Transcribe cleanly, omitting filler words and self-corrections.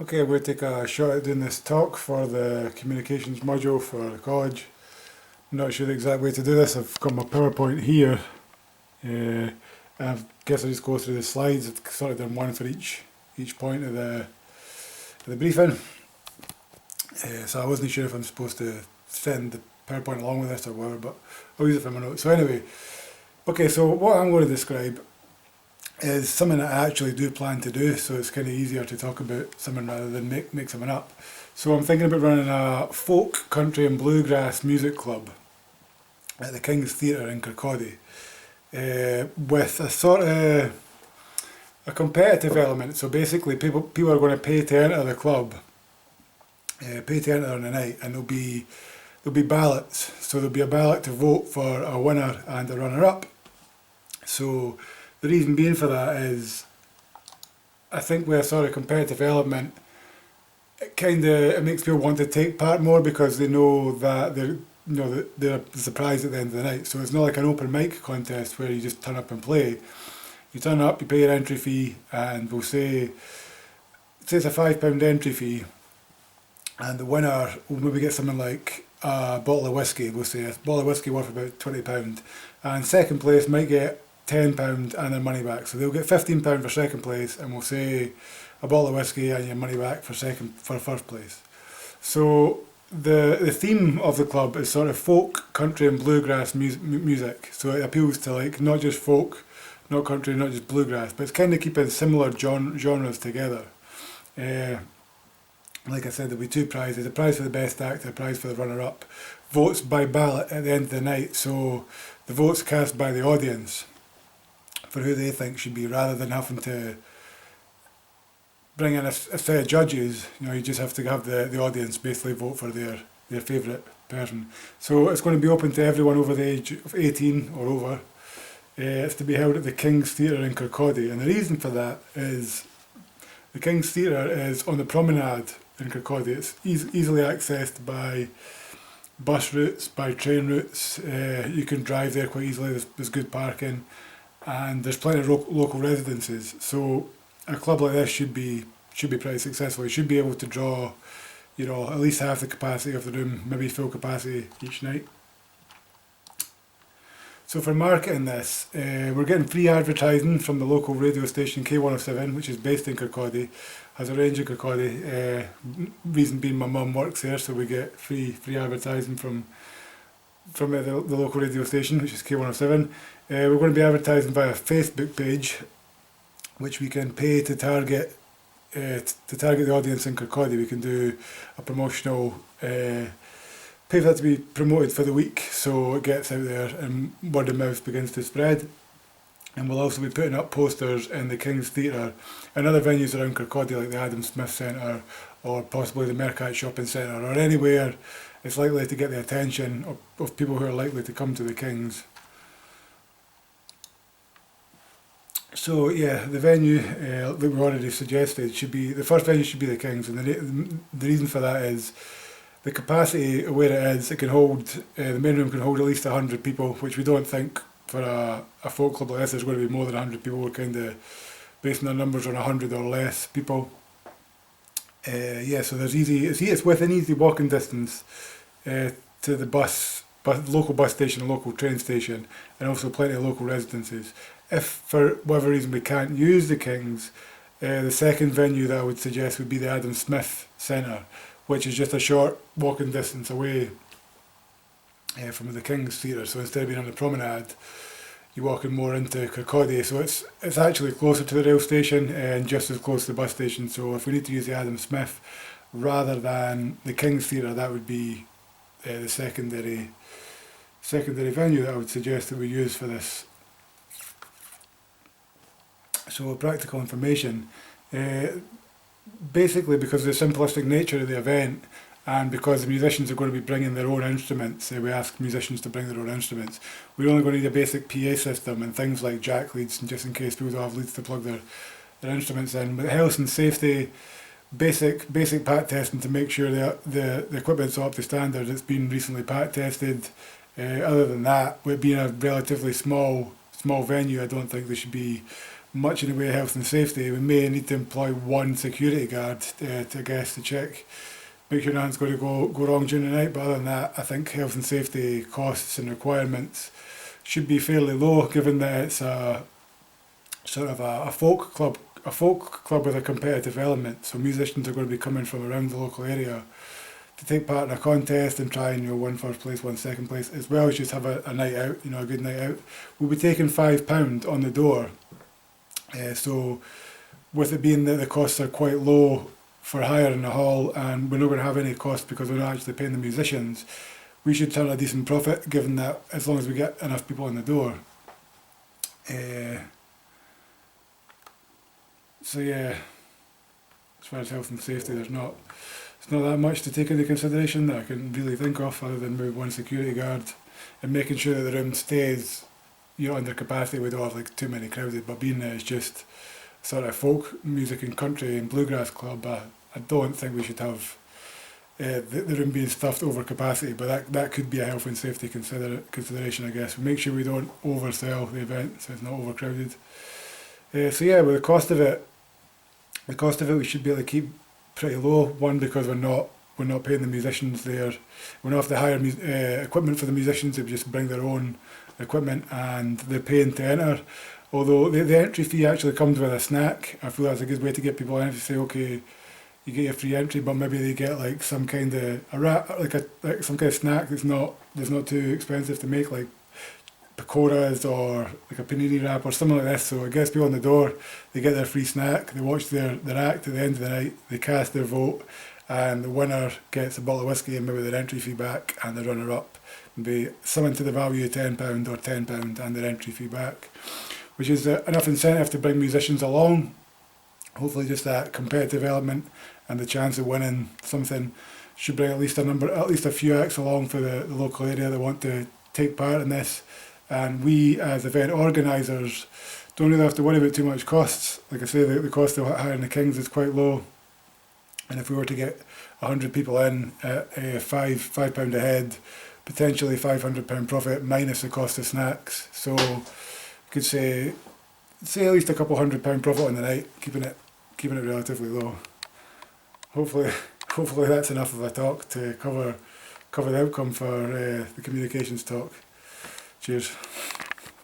Okay, I'm going to take a shot at doing this talk for the communications module for the college. I'm not sure the exact way to do this. I've got my PowerPoint here. I guess I'll just go through the slides. I've sort of done one for each point of the briefing. So I wasn't sure if I'm supposed to send the PowerPoint along with this or whatever, but I'll use it for my notes. So anyway, okay, so what I'm going to describe is something that I actually do plan to do, so it's kind of easier to talk about something rather than make something up. So I'm thinking about running a folk, country and bluegrass music club at the King's Theatre in Kirkcaldy, with a sort of a competitive element. So basically people are going to pay to enter the club, pay to enter on the night, and there'll be ballots. So there'll be a ballot to vote for a winner and a runner-up. So the reason being for that is, I think with a sort of competitive element, it makes people want to take part more because they know that they're surprised at the end of the night. So it's not like an open mic contest where you just turn up and play. You turn up, you pay your entry fee, and we'll say it's a £5 entry fee, and the winner will maybe get something like a bottle of whiskey. We'll say a bottle of whiskey worth about £20, and second place might get £10 and their money back. So they'll get £15 for second place, and we'll say a bottle of whiskey and your money back for first place. So the theme of the club is sort of folk, country and bluegrass music. So it appeals to like not just folk, not country, not just bluegrass, but it's kind of keeping similar genres together. Like I said, there'll be two prizes: a prize for the best act, a prize for the runner-up. Votes by ballot at the end of the night, so the votes cast by the audience for who they think should be, rather than having to bring in a set of judges. You just have to have the audience basically vote for their favourite person. So it's going to be open to everyone over the age of 18 or over. It's to be held at the King's Theatre in Kirkcaldy, and the reason for that is the King's Theatre is on the promenade in Kirkcaldy. It's easily accessed by bus routes, by train routes. You can drive there quite easily. There's good parking, and there's plenty of local residences. So a club like this should be pretty successful. You should be able to draw, at least half the capacity of the room, maybe full capacity each night. So for marketing this, we're getting free advertising from the local radio station K107, which is based in Kirkcaldy, has a range in Kirkcaldy. Reason being my mum works there, so we get free advertising from the local radio station, which is K107. We're going to be advertising via a Facebook page, which we can pay to target the audience in Kirkcaldy. We can do a promotional, pay for that to be promoted for the week, so it gets out there and word of mouth begins to spread. And we'll also be putting up posters in the King's Theatre and other venues around Kirkcaldy, like the Adam Smith Centre or possibly the Mercat Shopping Centre, or anywhere it's likely to get the attention of people who are likely to come to the King's. So yeah, the venue that we already suggested the first venue should be the King's, and the reason for that is the capacity where it is. It can hold, the main room can hold at least 100 people, which we don't think for a folk club like this there's going to be more than 100 people. We're kind of basing our numbers on 100 or less people. So it's within easy walking distance to the local bus station and local train station, and also plenty of local residences. If for whatever reason we can't use the King's, the second venue that I would suggest would be the Adam Smith Centre, which is just a short walking distance away from the King's Theatre. So instead of being on the promenade, you're walking more into Kirkcaldy. So it's actually closer to the rail station and just as close to the bus station. So if we need to use the Adam Smith rather than the King's Theatre, that would be the secondary venue that I would suggest that we use for this. So practical information, basically because of the simplistic nature of the event, and because the musicians are going to be bringing their own instruments, we ask musicians to bring their own instruments. We're only going to need a basic PA system and things like jack leads, and just in case people don't have leads to plug their instruments in. But health and safety, basic pat testing to make sure that the equipment's up to standard. It's been recently pat tested. Other than that, with being a relatively small venue, I don't think there should be much in the way of health and safety. We may need to employ one security guard to check, make sure nothing's going to go wrong during the night. But other than that, I think health and safety costs and requirements should be fairly low, given that it's a sort of a folk club with a competitive element. So musicians are going to be coming from around the local area to take part in a contest and try and win first place, win second place, as well as just have a night out, a good night out. We'll be taking £5 on the door. So with it being that the costs are quite low for hiring the hall, and we're not going to have any cost because we're not actually paying the musicians, we should turn a decent profit, given that as long as we get enough people in the door. So yeah, as far as health and safety, it's not that much to take into consideration that I can really think of, other than maybe one security guard and making sure that the room stays under capacity. We don't have like too many crowded, but being that it's just sort of folk music and country and bluegrass club, I don't think we should have the room being stuffed over capacity, but that could be a health and safety consideration, I guess. We make sure we don't oversell the event so it's not overcrowded. So yeah, with the cost of it we should be able to keep pretty low. One, because we're not paying the musicians there. We don't have to hire equipment for the musicians. They just bring their own equipment and they're paying to enter. Although the entry fee actually comes with a snack. I feel that's a good way to get people in. If you say, okay, you get your free entry, but maybe they get like some kind of some kind of snack that's not too expensive to make, like pakoras or like a panini wrap or something like this. So it gets people on the door, they get their free snack, they watch their act at the end of the night, they cast their vote, and the winner gets a bottle of whiskey and maybe their entry fee back, and the runner up maybe something to the value of £10 or £10 and their entry fee back, which is enough incentive to bring musicians along. Hopefully just that competitive element and the chance of winning something should bring at least a few acts along for the local area that want to take part in this. And we, as event organisers, don't really have to worry about too much costs. Like I say, the cost of hiring the Kings is quite low. And if we were to get 100 people in at £5 a head, potentially £500 profit minus the cost of snacks. So you could say at least a couple £100 profit on the night, keeping it relatively low. Hopefully that's enough of a talk to cover the outcome for the communications talk. Cheers.